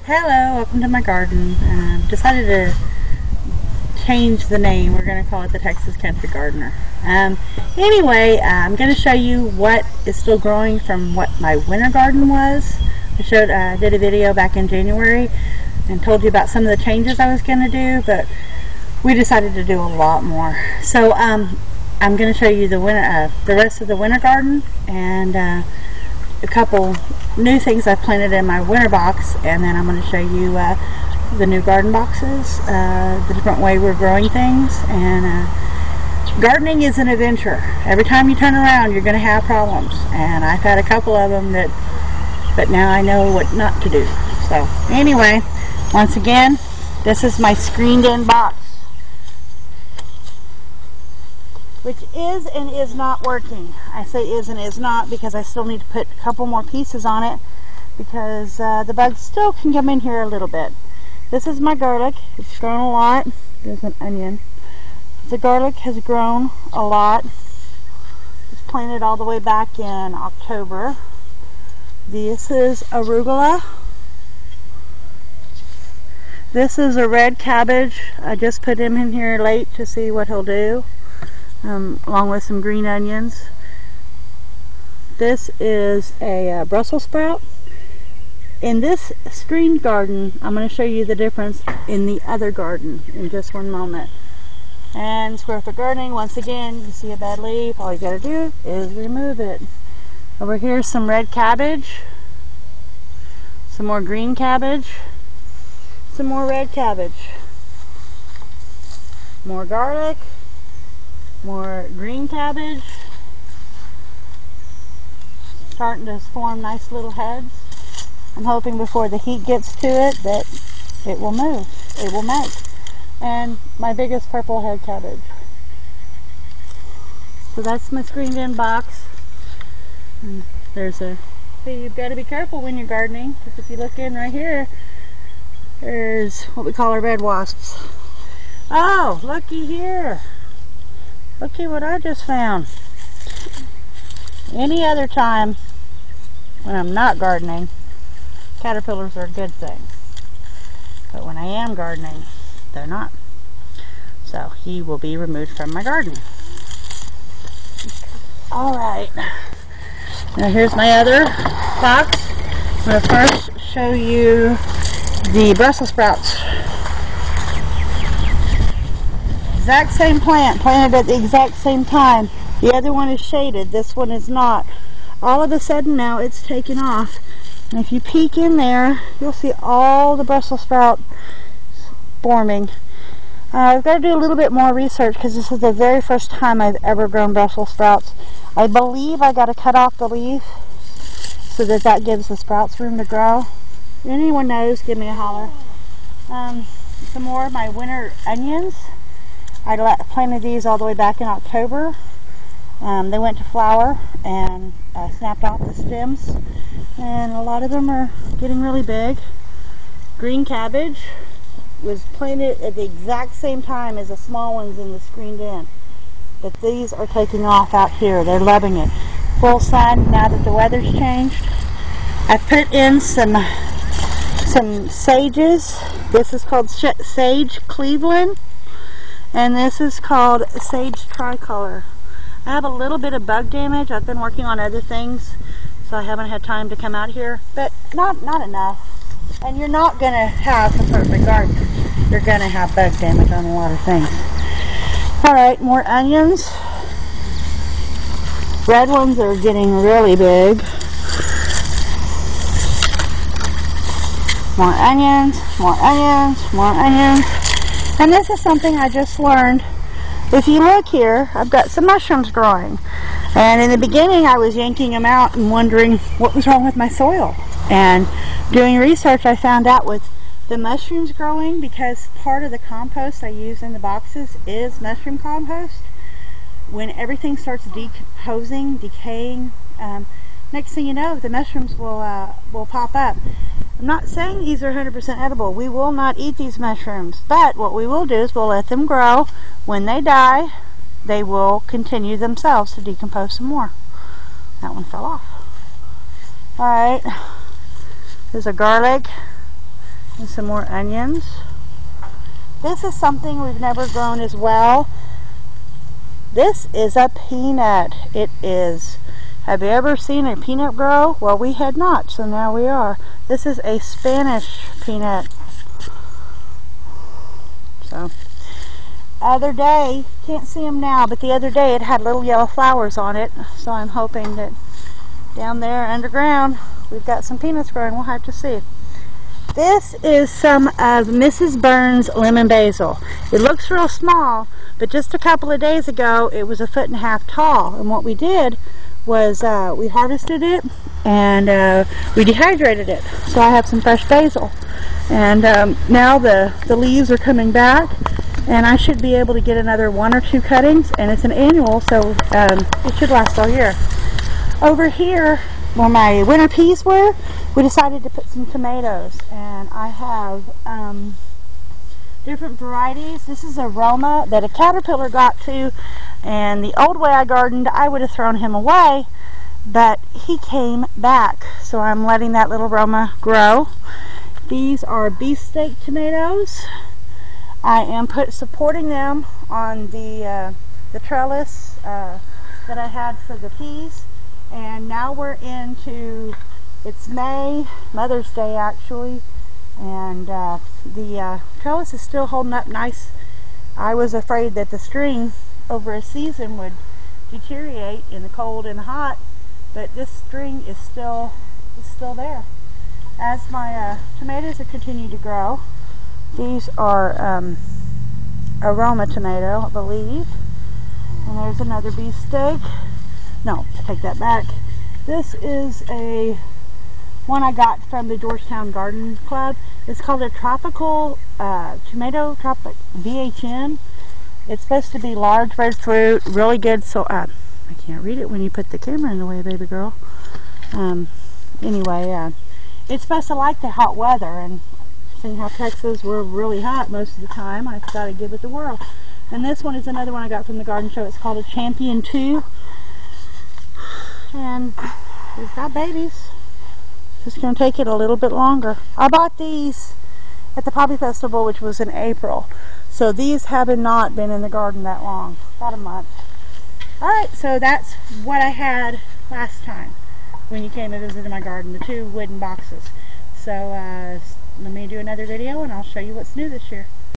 Hello, welcome to my garden. Decided to change the name. We're going to call it the Texas Country Gardener. Anyway, I'm going to show you what is still growing from what my winter garden was. I did a video back in January and told you about some of the changes I was going to do, but we decided to do a lot more. So I'm going to show you the rest of the winter garden and a couple new things I've planted in my winter box, and then I'm going to show you the new garden boxes, the different way we're growing things. And gardening is an adventure. Every time you turn around you're going to have problems, and I've had a couple of them but now I know what not to do. So anyway, once again, this is my screened in box, which is and is not working. I say is and is not because I still need to put a couple more pieces on it because the bugs still can come in here a little bit. This is my garlic. It's grown a lot. There's an onion. The garlic has grown a lot. It's planted all the way back in October. This is arugula. This is a red cabbage. I just put him in here late to see what he'll do. Along with some green onions. This is a Brussels sprout. In this screened garden, I'm going to show you the difference in the other garden in just one moment. And square foot gardening, once again, you see a bad leaf, all you got to do is remove it. Over here, some red cabbage, some more green cabbage, some more red cabbage, more garlic, more green cabbage, starting to form nice little heads. I'm hoping before the heat gets to it that it will move, it will make. And my biggest purple head cabbage. So that's my screened in box. And there's a, see, you've got to be careful when you're gardening, because if you look in right here, there's what we call our red wasps. Oh, looky here. Looky what I just found. Any other time when I'm not gardening, caterpillars are a good thing. But when I am gardening, they're not. So he will be removed from my garden. Alright. Now here's my other box. I'm going to first show you the Brussels sprouts. Exact same plant, planted at the exact same time. The other one is shaded, this one is not. All of a sudden now it's taken off. And if you peek in there, you'll see all the Brussels sprout forming. I've got to do a little bit more research because this is the very first time I've ever grown Brussels sprouts. I believe I got to cut off the leaf so that gives the sprouts room to grow. If anyone knows, give me a holler. Some more of my winter onions. I planted these all the way back in October. They went to flower and snapped off the stems, and a lot of them are getting really big. Green cabbage was planted at the exact same time as the small ones in the screened in, but these are taking off out here. They're loving it. Full sun now that the weather's changed. I put in some sages. This is called Sage Cleveland. And this is called Sage Tricolor. I have a little bit of bug damage. I've been working on other things, so I haven't had time to come out here, but not enough. And you're not going to have a perfect garden. You're going to have bug damage on a lot of things. Alright, more onions. Red ones are getting really big. More onions, more onions, more onions. And this is something I just learned. If you look here, I've got some mushrooms growing. And in the beginning I was yanking them out and wondering what was wrong with my soil. And doing research, I found out with the mushrooms growing, because part of the compost I use in the boxes is mushroom compost. When everything starts decomposing, decaying, next thing you know, the mushrooms will pop up. I'm not saying these are 100% edible. We will not eat these mushrooms, but what we will do is we'll let them grow. When they die, they will continue themselves to decompose some more. That one fell off. Alright, there's a garlic. And some more onions. This is something we've never grown as well. This is a peanut. It is. Have you ever seen a peanut grow? Well, we had not, so now we are. This is a Spanish peanut. So, other day, can't see them now, but the other day it had little yellow flowers on it. So I'm hoping that down there underground we've got some peanuts growing. We'll have to see. This is some of Mrs. Burns' lemon basil. It looks real small, but just a couple of days ago it was 1.5 feet tall. And what we did was we harvested it and we dehydrated it. So I have some fresh basil. And now the leaves are coming back, and I should be able to get another 1 or 2 cuttings, and it's an annual, so it should last all year. Over here, where my winter peas were, we decided to put some tomatoes, and I have different varieties. This is a Roma that a caterpillar got to, and the old way I gardened, I would have thrown him away, but he came back, so I'm letting that little Roma grow. These are beefsteak tomatoes. I am supporting them on the trellis that I had for the peas. And now we're into, it's May, Mother's Day actually, and the trellis is still holding up nice. I was afraid that the string over a season would deteriorate in the cold and the hot, but this string is still there. As my tomatoes have continued to grow, these are Aroma tomato, I believe, and there's another beefsteak. No, take that back. This is a one I got from the Georgetown Garden Club. It's called a tropical tomato, VHN. It's supposed to be large red fruit, really good. So I can't read it when you put the camera in the way, baby girl. Anyway, it's supposed to like the hot weather, and seeing how Texas were really hot most of the time, I thought I'd give it the whirl. And this one is another one I got from the garden show. It's called a Champion 2. And it's got babies. Just going to take it a little bit longer. I bought these at the Poppy Festival, which was in April. So these have not been in the garden that long. About a month. Alright, so that's what I had last time when you came and visited my garden. The 2 wooden boxes. So let me do another video and I'll show you what's new this year.